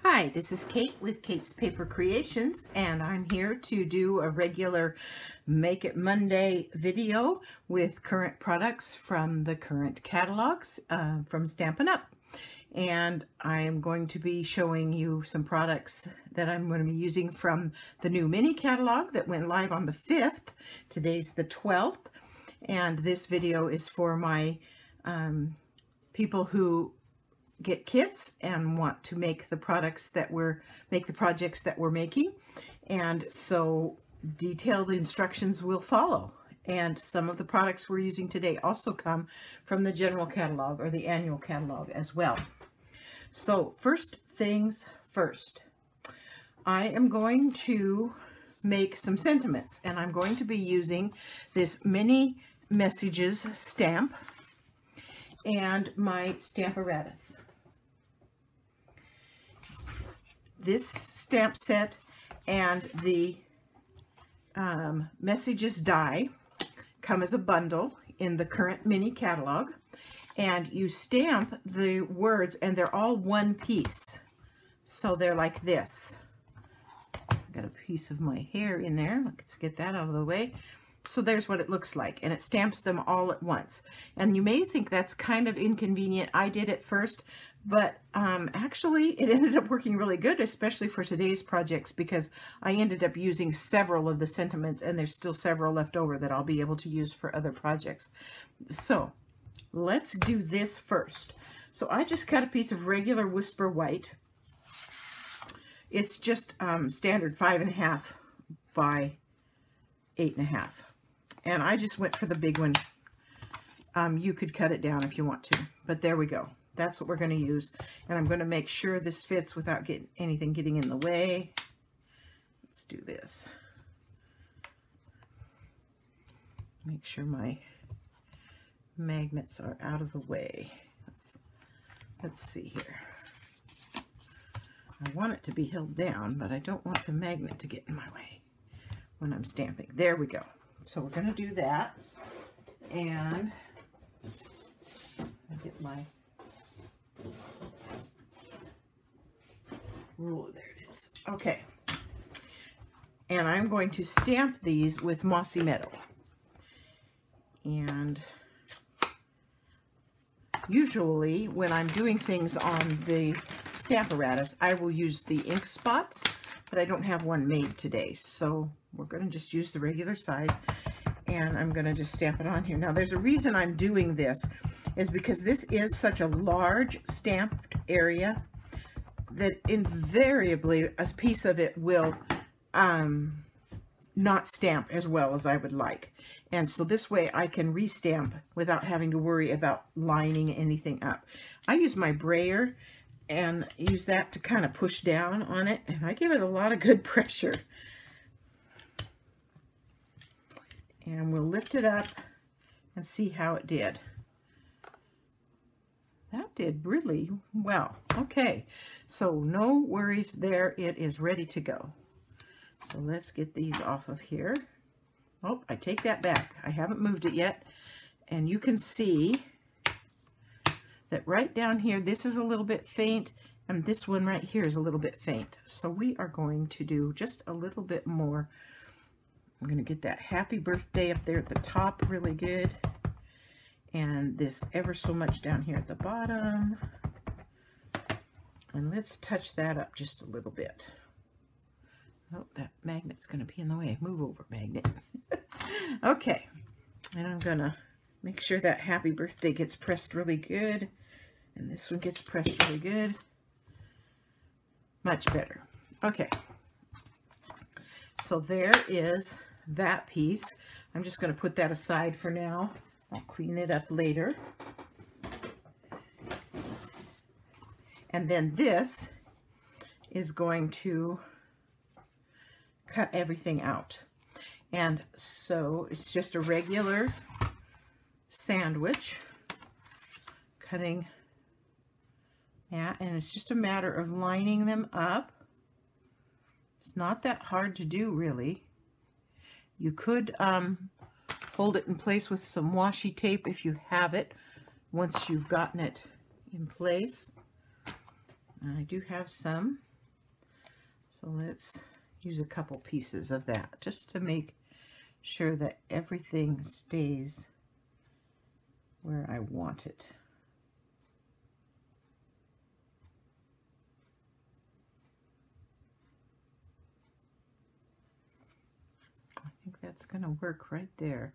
Hi, this is Kate with Kate's Paper Creations, and I'm here to do a regular Make It Monday video with current products from the current catalogs from Stampin' Up! And I am going to be showing you some products that I'm going to be using from the new mini catalog that went live on the 5th. Today's the 12th, and this video is for my people who get kits and want to make the projects that we're making, and so detailed instructions will follow. And some of the products we're using today also come from the general catalog or the annual catalog as well. So first things first, I am going to make some sentiments, and I'm going to be using this mini messages stamp and my Stamparatus. This stamp set and the messages die come as a bundle in the current mini catalog, and you stamp the words and they're all one piece. So they're like this. I've got a piece of my hair in there. Let's get that out of the way. So there's what it looks like, and it stamps them all at once. And you may think that's kind of inconvenient. I did it first, but actually it ended up working really good, especially for today's projects, because I ended up using several of the sentiments, and there's still several left over that I'll be able to use for other projects. So let's do this first. So I just cut a piece of regular Whisper White. It's just standard 5.5 by 8.5. And I just went for the big one. You could cut it down if you want to, but there we go. That's what we're going to use. And I'm going to make sure this fits without anything getting in the way. Let's do this. Make sure my magnets are out of the way. Let's see here. I want it to be held down, but I don't want the magnet to get in my way when I'm stamping. There we go. So we're going to do that, and get my ruler. There it is. Okay. And I'm going to stamp these with Mossy Meadow. And usually when I'm doing things on the Stamparatus, I will use the ink spots, but I don't have one made today, so we're going to just use the regular size, and I'm going to just stamp it on here. Now there's a reason I'm doing this, is because this is such a large stamped area that invariably a piece of it will not stamp as well as I would like. And so this way I can restamp without having to worry about lining anything up. I use my brayer and use that to kind of push down on it, and I give it a lot of good pressure. And we'll lift it up and see how it did. That did really well. Okay, so no worries there. It is ready to go. So let's get these off of here. Oh, I take that back. I haven't moved it yet. And you can see that right down here, this is a little bit faint, and this one right here is a little bit faint. So we are going to do just a little bit more. I'm going to get that happy birthday up there at the top really good, and this ever so much down here at the bottom. And let's touch that up just a little bit. Oh, that magnet's going to be in the way. Move over, magnet. Okay, and I'm going to make sure that happy birthday gets pressed really good, and this one gets pressed really good. Much better. Okay, so there is that piece. I'm just going to put that aside for now. I'll clean it up later. And then this is going to cut everything out. And so it's just a regular sandwich cutting that, and it's just a matter of lining them up. It's not that hard to do, really. You could hold it in place with some washi tape if you have it, once you've gotten it in place. And I do have some. So let's use a couple pieces of that just to make sure that everything stays where I want it. I think that's going to work right there.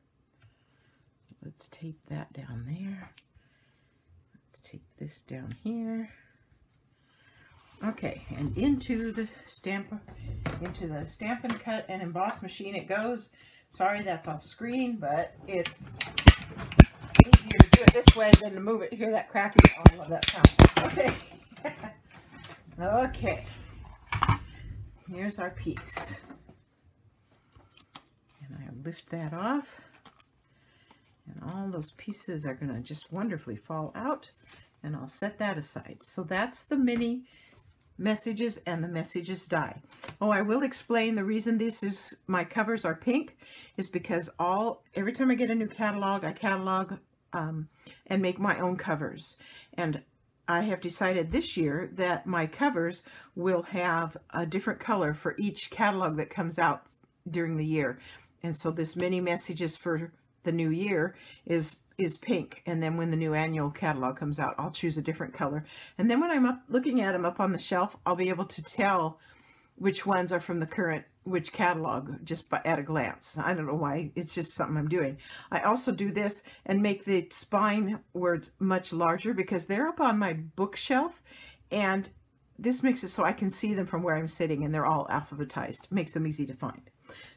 Let's tape that down there. Let's tape this down here. Okay, and into the Stamp and Cut and Emboss machine it goes. Sorry that's off screen, but it's easier to do it this way than to move it. Hear that cracking? Oh, I love that sound. Okay. Okay. Here's our piece. And I lift that off. And all those pieces are going to just wonderfully fall out. And I'll set that aside. So that's the mini messages and the messages die. Oh, I will explain the reason my covers are pink is because every time I get a new catalog, I catalog and make my own covers. And I have decided this year that my covers will have a different color for each catalog that comes out during the year. And so this mini messages for the new year is pink, and then when the new annual catalog comes out, I'll choose a different color. And then when I'm looking at them up on the shelf, I'll be able to tell which ones are from which catalog just at a glance. I don't know why, it's just something I'm doing. I also do this and make the spine words much larger because they're up on my bookshelf, and this makes it so I can see them from where I'm sitting, and they're all alphabetized. Makes them easy to find.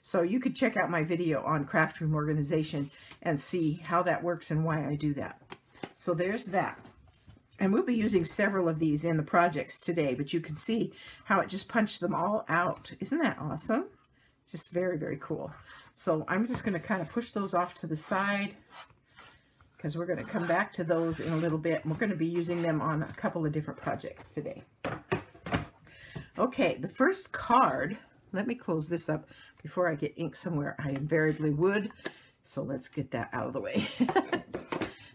So you could check out my video on craft room organization and see how that works and why I do that. So there's that. And we'll be using several of these in the projects today, but you can see how it just punched them all out. Isn't that awesome? Just very, very cool. So I'm just going to kind of push those off to the side because we're going to come back to those in a little bit. And we're going to be using them on a couple of different projects today. Okay, the first card, let me close this up before I get ink somewhere. I invariably would. So let's get that out of the way.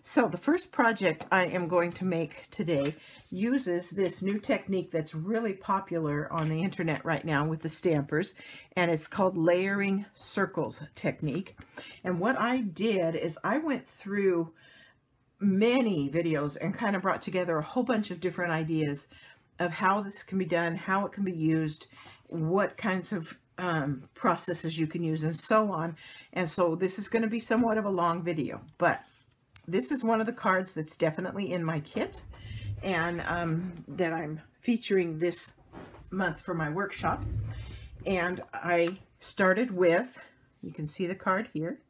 So the first project I am going to make today uses this new technique that's really popular on the internet right now with the stampers, and it's called layering circles technique. And what I did is I went through many videos and kind of brought together a whole bunch of different ideas of how this can be done, how it can be used, what kinds of processes you can use, and so on. And so this is going to be somewhat of a long video, but this is one of the cards that's definitely in my kit and that I'm featuring this month for my workshops. And I started with, you can see the card here,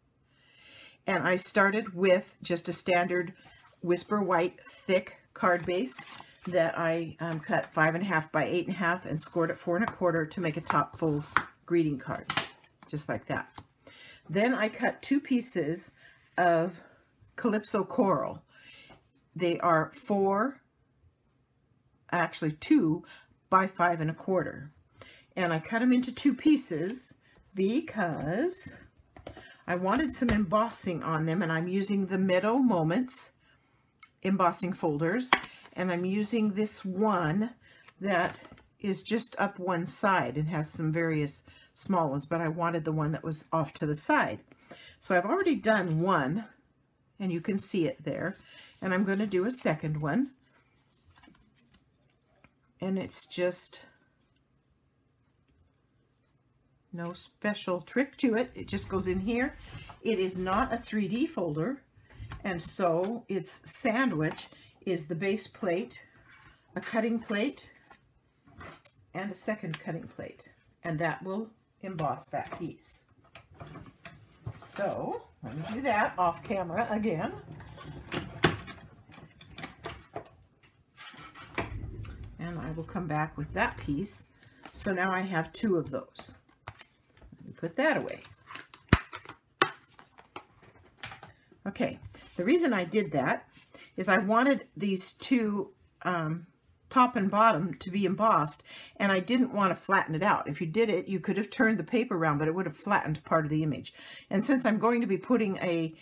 and I started with just a standard Whisper White thick card base that I cut 5.5 by 8.5 and scored at 4 1/4 to make a top fold greeting card, just like that. Then I cut 2 pieces of Calypso Coral. They are 2 by 5 1/4, and I cut them into 2 pieces because I wanted some embossing on them, and I'm using the Meadow Moments embossing folders, and I'm using this one that is just up one side and has some various small ones, but I wanted the one that was off to the side. So I've already done one, and you can see it there, and I'm going to do a second one, and it's just no special trick to it. It just goes in here. It is not a 3D folder, and so its sandwich is the base plate, a cutting plate, and a second cutting plate, and that will emboss that piece. So let me do that off camera again. And I will come back with that piece. So now I have 2 of those. Let me put that away. Okay, the reason I did that is I wanted these 2 top and bottom to be embossed, and I didn't want to flatten it out. If you did it, you could have turned the paper around, but it would have flattened part of the image. And since I'm going to be putting a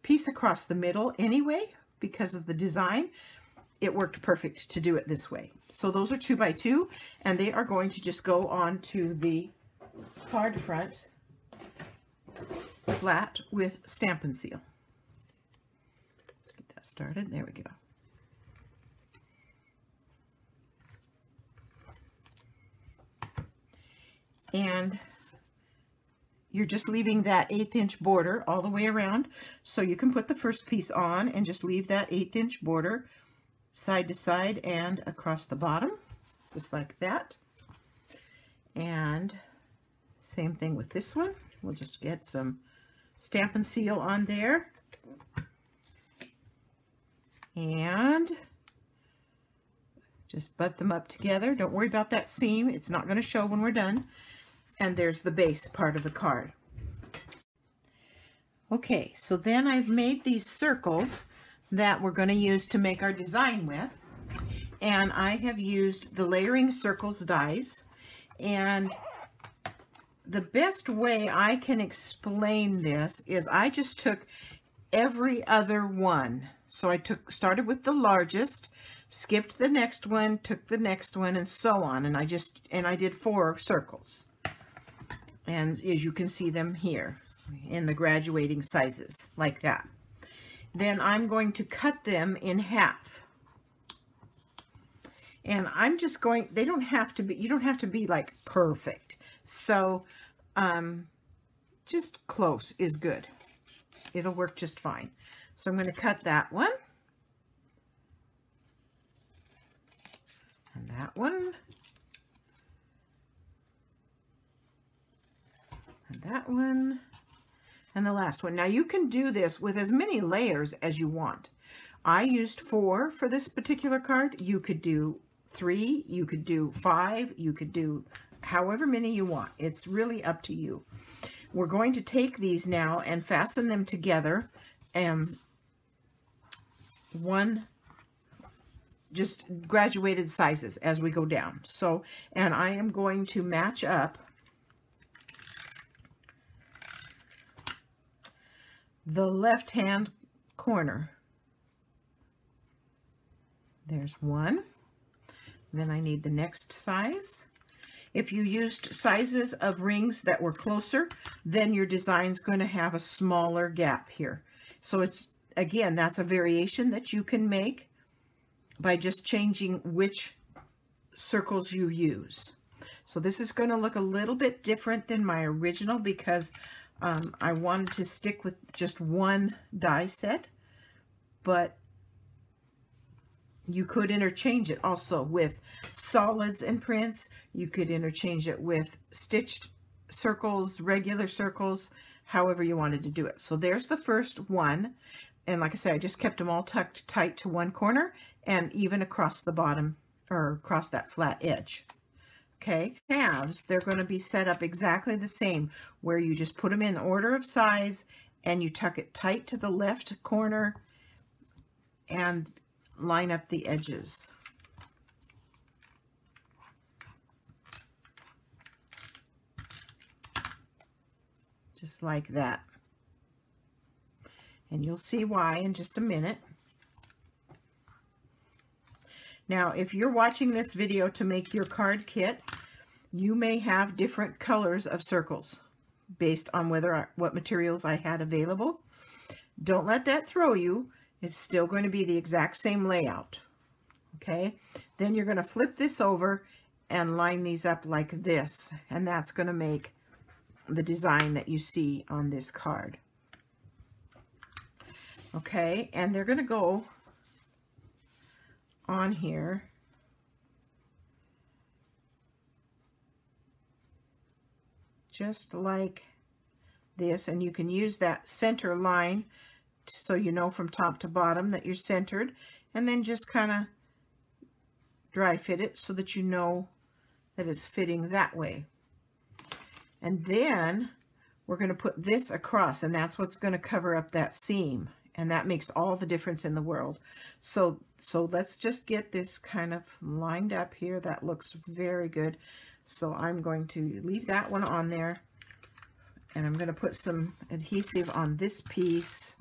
piece across the middle anyway, because of the design, it worked perfect to do it this way. So those are 2 by 2, and they are going to just go on to the card front flat with Stampin' Seal. Get that started. There we go. And you're just leaving that 1/8 inch border all the way around, so you can put the first piece on and just leave that 1/8 inch border side to side and across the bottom, just like that. And same thing with this one. We'll just get some Stampin' Seal on there. And just butt them up together. Don't worry about that seam. It's not going to show when we're done. And there's the base part of the card. Okay, so then I've made these circles that we're going to use to make our design with. And I have used the Layering Circles dies. And the best way I can explain this is I just took every other one. So I started with the largest, skipped the next one, took the next one, and so on. And I did 4 circles. And as you can see them here in the graduating sizes, like that. Then I'm going to cut them in half. And I'm just going, they don't have to be, you don't have to be like perfect. So just close is good. It'll work just fine. So I'm going to cut that one. And that one. And that one, and the last one. Now you can do this with as many layers as you want. I used 4 for this particular card. You could do 3, you could do 5, you could do however many you want. It's really up to you. We're going to take these now and fasten them together, and just graduated sizes as we go down. So, and I am going to match up the left-hand corner. There's one. Then I need the next size. If you used sizes of rings that were closer, then your design's going to have a smaller gap here. So it's, again, that's a variation that you can make by just changing which circles you use. So this is going to look a little bit different than my original because I wanted to stick with just one die set, but you could interchange it also with solids and prints. You could interchange it with stitched circles, regular circles, however you wanted to do it. So there's the first one. And like I said, I just kept them all tucked tight to one corner and even across the bottom or across that flat edge. Okay, halves, they're going to be set up exactly the same, where you just put them in order of size and you tuck it tight to the left corner and line up the edges. Just like that. And you'll see why in just a minute. Now, if you're watching this video to make your card kit, you may have different colors of circles based on what materials I had available. Don't let that throw you. It's still going to be the exact same layout. Okay? Then you're going to flip this over and line these up like this, and that's going to make the design that you see on this card. Okay, and they're going to go on here just like this, and you can use that center line so you know from top to bottom that you're centered, and then just kind of dry fit it so that you know that it's fitting that way. And then we're going to put this across, and that's what's going to cover up that seam. And that makes all the difference in the world. So let's just get this kind of lined up here. That looks very good. So I'm going to leave that one on there. And I'm going to put some adhesive on this piece.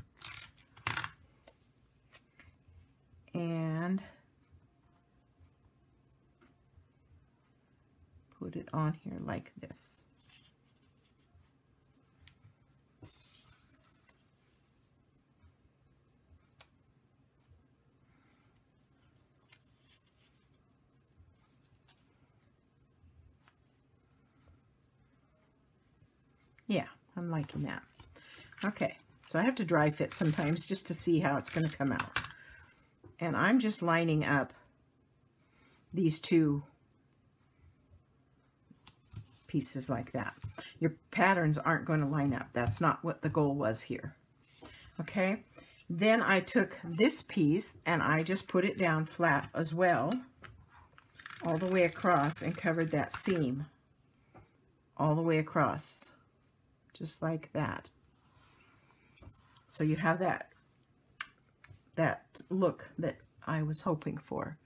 And put it on here like this. Yeah, I'm liking that. Okay, so I have to dry fit sometimes just to see how it's going to come out. And I'm just lining up these two pieces like that. Your patterns aren't going to line up. That's not what the goal was here. Okay, then I took this piece and I just put it down flat as well, all the way across, and covered that seam all the way across, just like that. So you have that look that I was hoping for.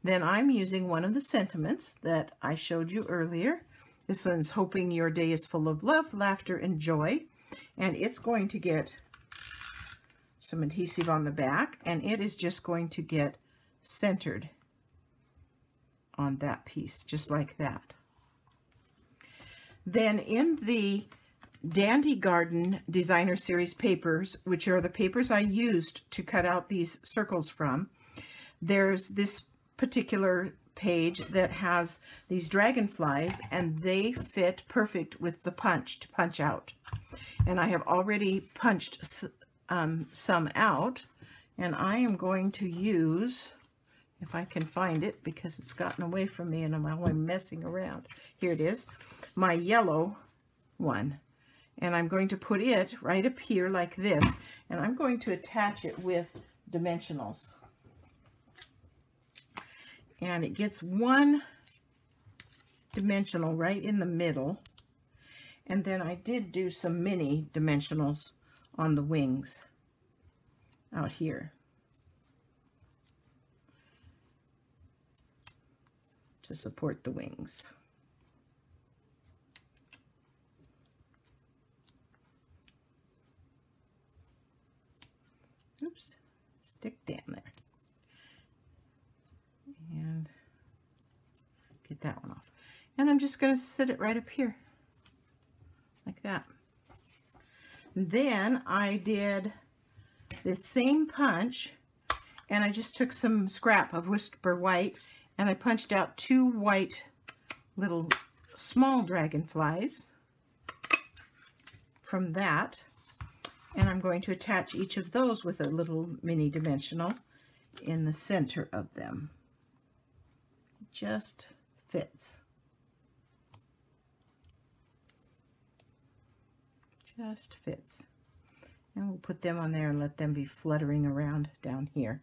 Then I'm using one of the sentiments that I showed you earlier. This one's hoping your day is full of love, laughter, and joy. And it's going to get some adhesive on the back, and it is just going to get centered on that piece, just like that. Then in the Dandy Garden Designer Series papers, which are the papers I used to cut out these circles from, there's this particular page that has these dragonflies, and they fit perfect with the punch to punch out. And I have already punched some out, and I am going to use, if I can find it because it's gotten away from me and I'm only messing around. Here it is, my yellow one. And I'm going to put it right up here like this, and I'm going to attach it with dimensionals. And it gets one dimensional right in the middle. And then I did do some mini dimensionals on the wings out here to support the wings. Oops, stick down there. And get that one off. And I'm just going to sit it right up here like that. Then I did this same punch, and I just took some scrap of Whisper White, and I punched out two white little small dragonflies from that, and I'm going to attach each of those with a little mini dimensional in the center of them. Just fits. Just fits. And we'll put them on there and let them be fluttering around down here.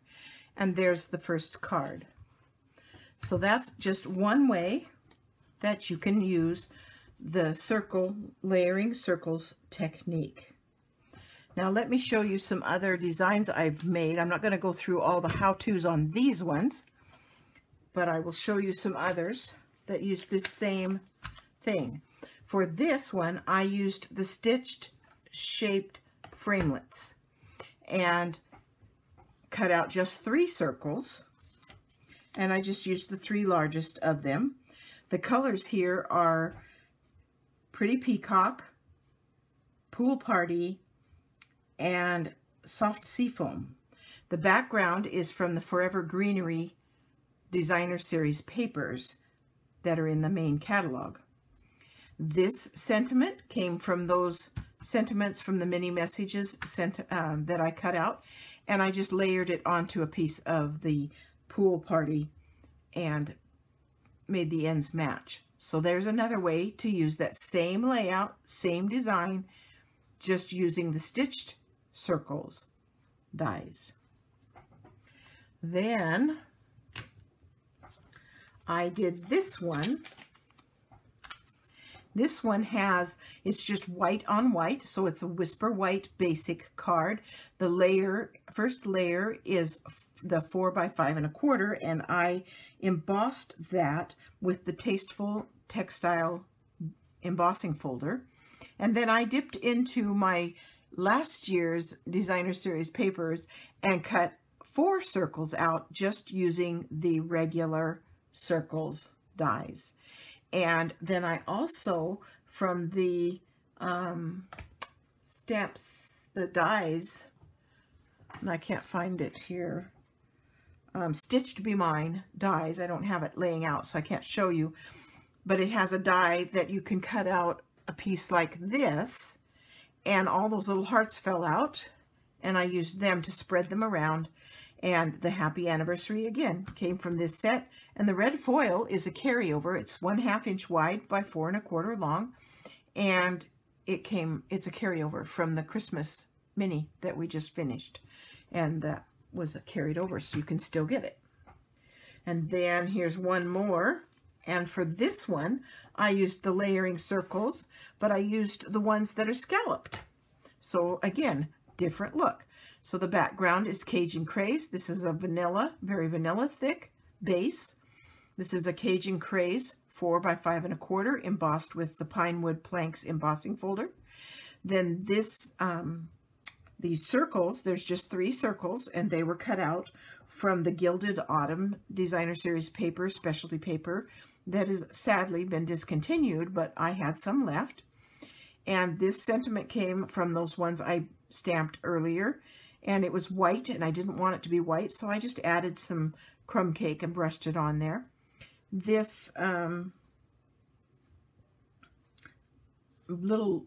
And there's the first card. So that's just one way that you can use the circle layering circles technique. Now let me show you some other designs I've made. I'm not going to go through all the how-tos on these ones, but I will show you some others that use this same thing. For this one, I used the stitched shaped framelits and cut out just 3 circles, and I just used the 3 largest of them. The colors here are Pretty Peacock, Pool Party, and Soft Seafoam. The background is from the Forever Greenery Designer Series papers that are in the main catalog. This sentiment came from those sentiments from the mini messages that I cut out, and I just layered it onto a piece of the Pool Party and made the ends match. So there's another way to use that same layout, same design, just using the stitched circles dies. Then I did this one. This one it's just white on white, so it's a Whisper White basic card. The first layer is the 4 by 5 1/4, and I embossed that with the Tasteful Textile embossing folder. And then I dipped into my last year's Designer Series papers and cut 4 circles out just using the regular circles dies. And then I also, from the stamps, the dies, and I can't find it here, Stitched Be Mine dies. I don't have it laying out, so I can't show you, but it has a die that you can cut out a piece like this, and all those little hearts fell out, and I used them to spread them around. And the Happy Anniversary, again, came from this set. And the red foil is a carryover. It's 1/2 inch wide by 4 1/4 long. And it's a carryover from the Christmas mini that we just finished. And that was carried over, so you can still get it. And then here's one more. And for this one, I used the layering circles, but I used the ones that are scalloped. So again, different look. So the background is Cajun Craze. This is a vanilla, very vanilla thick base. This is a Cajun Craze 4 by 5 1/4 embossed with the Pinewood Planks embossing folder. Then this, these circles, there's just 3 circles, and they were cut out from the Gilded Autumn Designer Series paper, specialty paper, that has sadly been discontinued, but I had some left. And this sentiment came from those ones I stamped earlier, and it was white, and I didn't want it to be white, so I just added some crumb cake and brushed it on there. This little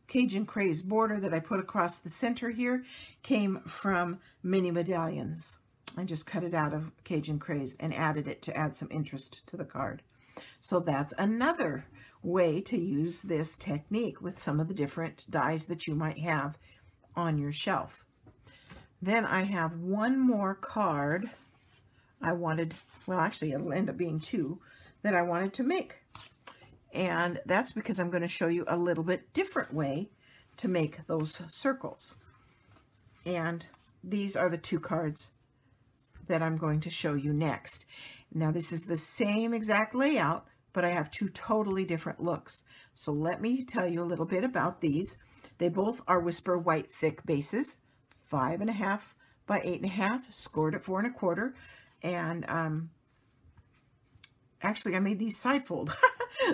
Cajun Craze border that I put across the center here came from Mini Medallions. I just cut it out of Cajun Craze and added it to add some interest to the card. So that's another way to use this technique with some of the different dies that you might have on your shelf. Then I have one more card I wanted, well, actually it'll end up being 2 that I wanted to make. And that's because I'm going to show you a little bit different way to make those circles. And these are the 2 cards that I'm going to show you next. Now this is the same exact layout, but I have 2 totally different looks. So let me tell you a little bit about these. They both are Whisper White Thick bases, 5 1/2 by 8 1/2, scored at 4 1/4. And actually I made these side fold.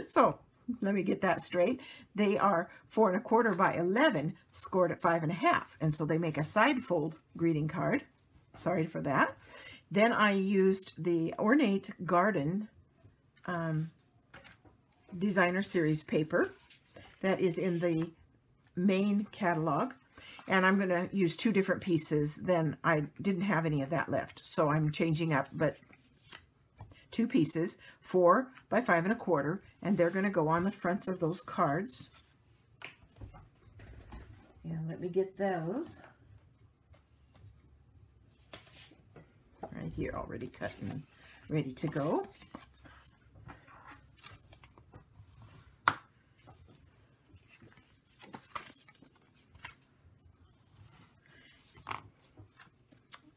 So let me get that straight. They are 4 1/4 by 11, scored at 5 1/2. And so they make a side fold greeting card. Sorry for that. Then I used the Ornate Garden Designer Series paper that is in the main catalog, and I'm going to use 2 different pieces. Then I didn't have any of that left, so I'm changing up, but 2 pieces, 4 by 5 1/4, and they're going to go on the fronts of those cards. And let me get those right here, already cut and ready to go.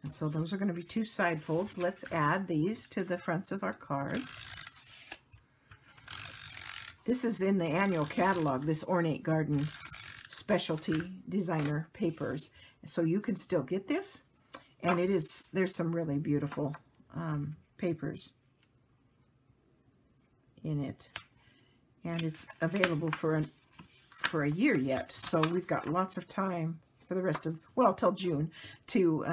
And so those are going to be 2 side folds. Let's add these to the fronts of our cards. This is in the annual catalog, this Ornate Garden specialty designer papers. So you can still get this. And it is, there's some really beautiful papers in it. And it's available for a year yet. So we've got lots of time for the rest of, well, till June to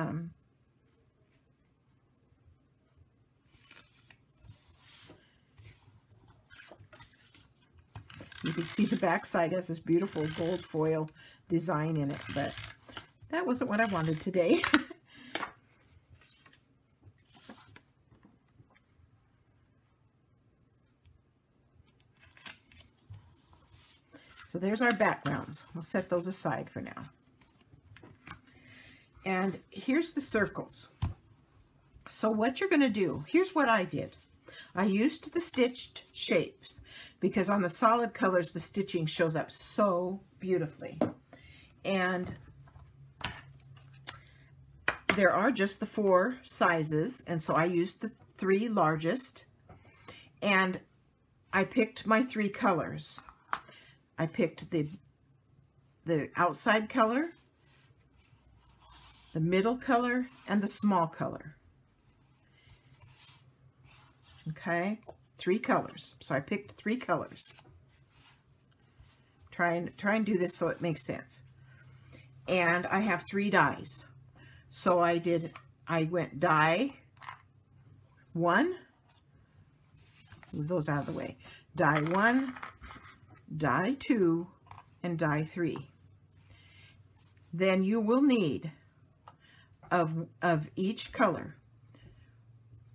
you can see the back side has this beautiful gold foil design in it, but that wasn't what I wanted today. So there's our backgrounds. We'll set those aside for now. And here's the circles. So what you're going to do, here's what I did. I used the stitched shapes because on the solid colors, the stitching shows up so beautifully. And there are just the 4 sizes, and so I used the 3 largest, and I picked my 3 colors. I picked the outside color, the middle color, and the small color. Okay, 3 colors. So I picked 3 colors. Try and do this so it makes sense. And I have 3 dies. So I went die 1, move those out of the way, die 1, die 2, and die 3. Then you will need of each color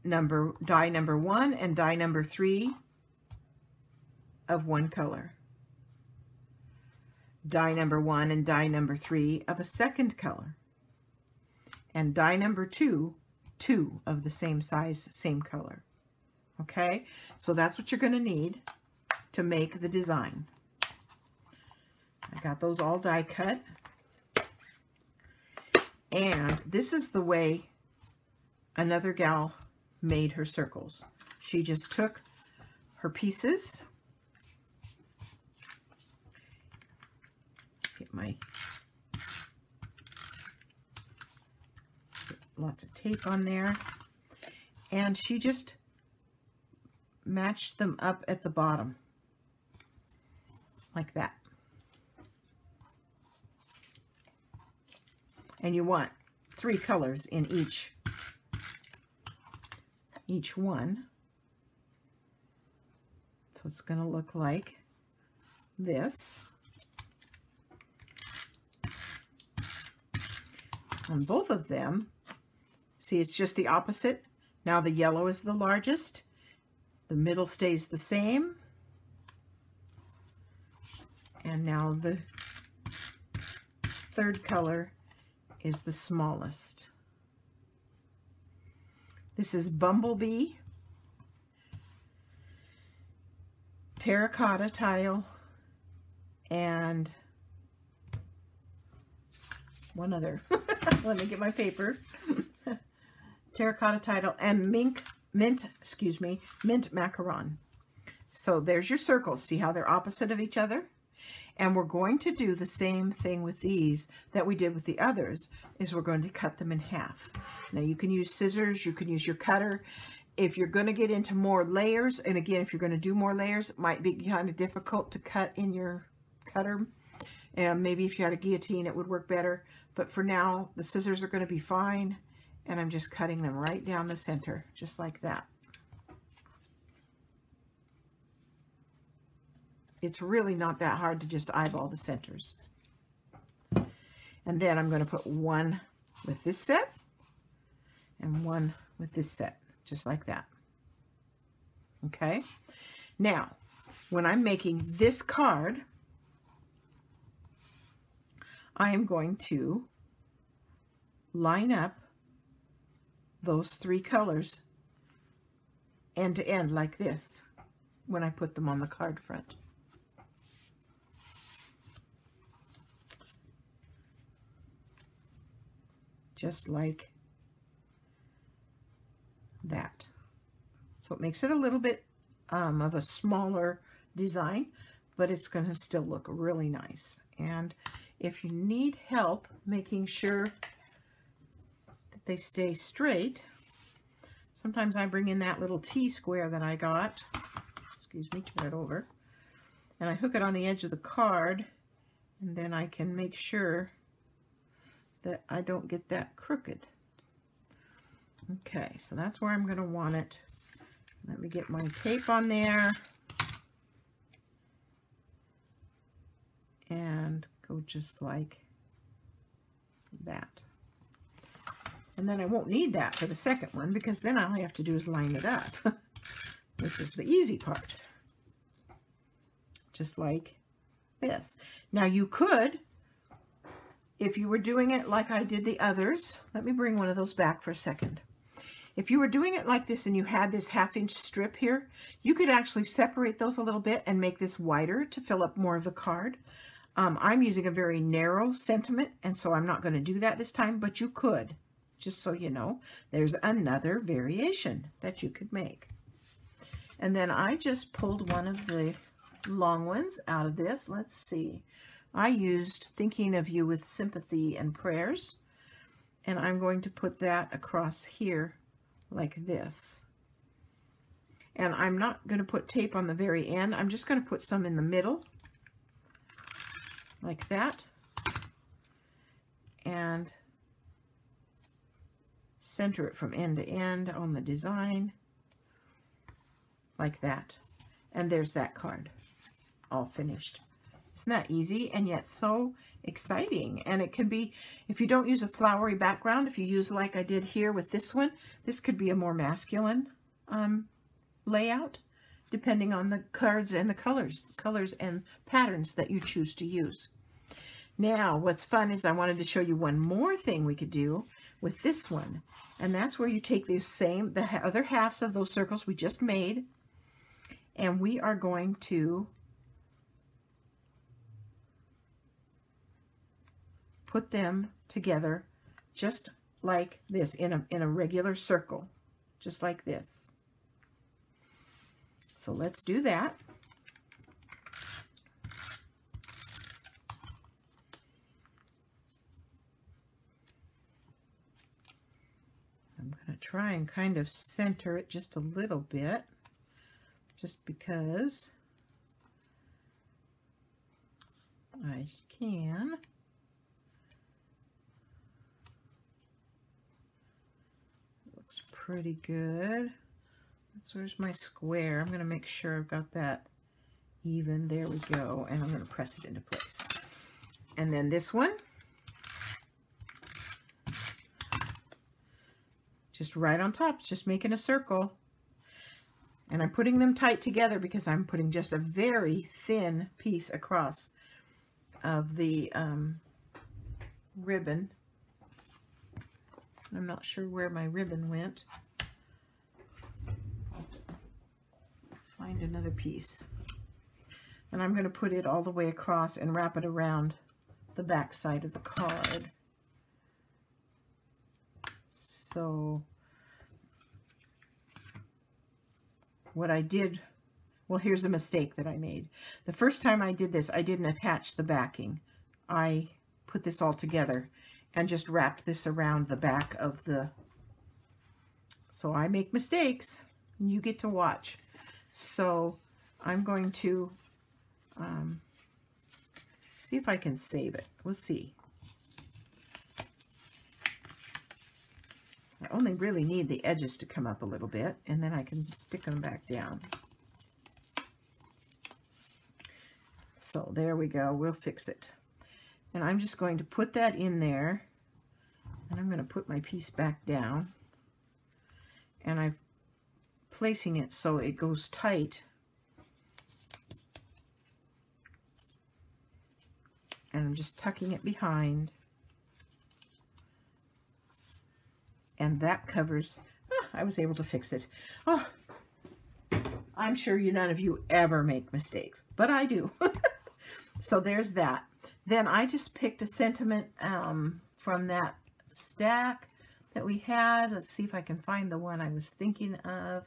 die number 1 and die number 3 of one color, die number 1 and die number 3 of a second color, and die number 2 of the same size, same color. Okay, so that's what you're going to need to make the design. I got those all die cut. And this is the way another gal made her circles. She just took her pieces. Get lots of tape on there. And she just matched them up at the bottom. Like that. And you want 3 colors in each one. So it's going to look like this. On both of them, see, it's just the opposite. Now the yellow is the largest. The middle stays the same. And now the third color is the smallest. This is Bumblebee, Terracotta Tile, and one other. Let me get my paper. Terracotta Tile and Mint Macaron. So there's your circles. See how they're opposite of each other? And we're going to do the same thing with these that we did with the others, is we're going to cut them in half. Now you can use scissors, you can use your cutter. If you're going to get into more layers, and again, if you're going to do more layers, it might be kind of difficult to cut in your cutter. And maybe if you had a guillotine, it would work better. But for now, the scissors are going to be fine. And I'm just cutting them right down the center, just like that. It's really not that hard to just eyeball the centers. And then I'm going to put one with this set and one with this set, just like that. Okay. Now, when I'm making this card, I am going to line up those 3 colors end to end like this when I put them on the card front. Just like that. So it makes it a little bit of a smaller design, but it's going to still look really nice. And if you need help making sure that they stay straight, sometimes I bring in that little T-square that I got. Excuse me, turn it over. And I hook it on the edge of the card, and then I can make sure that I don't get that crooked. Okay, so that's where I'm going to want it. Let me get my tape on there. And go just like that. And then I won't need that for the second one, because then all I have to do is line it up, which is the easy part. Just like this. Now you could, if you were doing it like I did the others, let me bring one of those back for a second. If you were doing it like this and you had this 1/2-inch strip here, you could actually separate those a little bit and make this wider to fill up more of the card. I'm using a very narrow sentiment, and so I'm not going to do that this time, but you could, just so you know. There's another variation that you could make. And then I just pulled one of the long ones out of this. Let's see. I used Thinking of You with Sympathy and Prayers, and I'm going to put that across here like this. And I'm not going to put tape on the very end. I'm just going to put some in the middle, like that. And center it from end to end on the design, like that. And there's that card, all finished. Isn't that easy and yet so exciting? And it can be, if you don't use a flowery background, if you use like I did here with this one, this could be a more masculine layout, depending on the cards and the colors and patterns that you choose to use. Now, what's fun is I wanted to show you one more thing we could do with this one. And that's where you take the other halves of those circles we just made, and we are going to put them together just like this in a regular circle, just like this. So let's do that. I'm going to try and kind of center it just a little bit, just because I can. Looks pretty good. So where's my square? I'm going to make sure I've got that even. There we go. And I'm going to press it into place. And then this one, just right on top, just making a circle. And I'm putting them tight together because I'm putting just a very thin piece across of the ribbon. I'm not sure where my ribbon went. Find another piece. And I'm going to put it all the way across and wrap it around the back side of the card. So what I did, well, here's a mistake that I made. The first time I did this, I didn't attach the backing. I put this all together and just wrapped this around the back of the, so I make mistakes and you get to watch. So I'm going to see if I can save it. We'll see. I only really need the edges to come up a little bit, and then I can stick them back down. So there we go. We'll fix it. And I'm just going to put that in there, and I'm going to put my piece back down, and I'm placing it so it goes tight. And I'm just tucking it behind. And that covers, I was able to fix it. Oh, I'm sure none of you ever make mistakes, but I do. So there's that. Then I just picked a sentiment from that stack that we had. Let's see if I can find the one I was thinking of.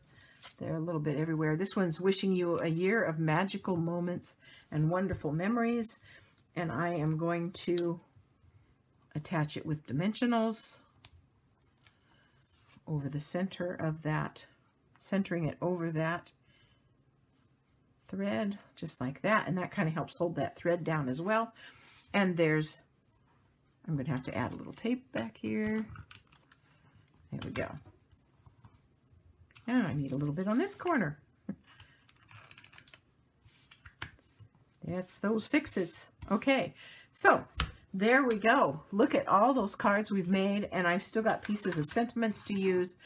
They're a little bit everywhere. This one's wishing you a year of magical moments and wonderful memories. And I am going to attach it with dimensionals over the center of that, centering it over that thread, just like that. And that kind of helps hold that thread down as well. And there's, I'm going to have to add a little tape back here. There we go. And I need a little bit on this corner. That's those fix-its. Okay, so there we go. Look at all those cards we've made, and I've still got pieces of sentiments to use.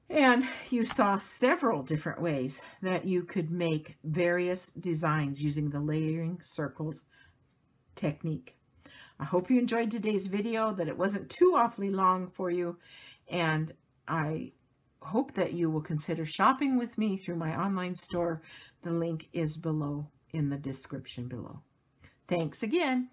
And you saw several different ways that you could make various designs using the layering circles technique. I hope you enjoyed today's video, that it wasn't too awfully long for you, and I hope that you will consider shopping with me through my online store. The link is below in the description below. Thanks again.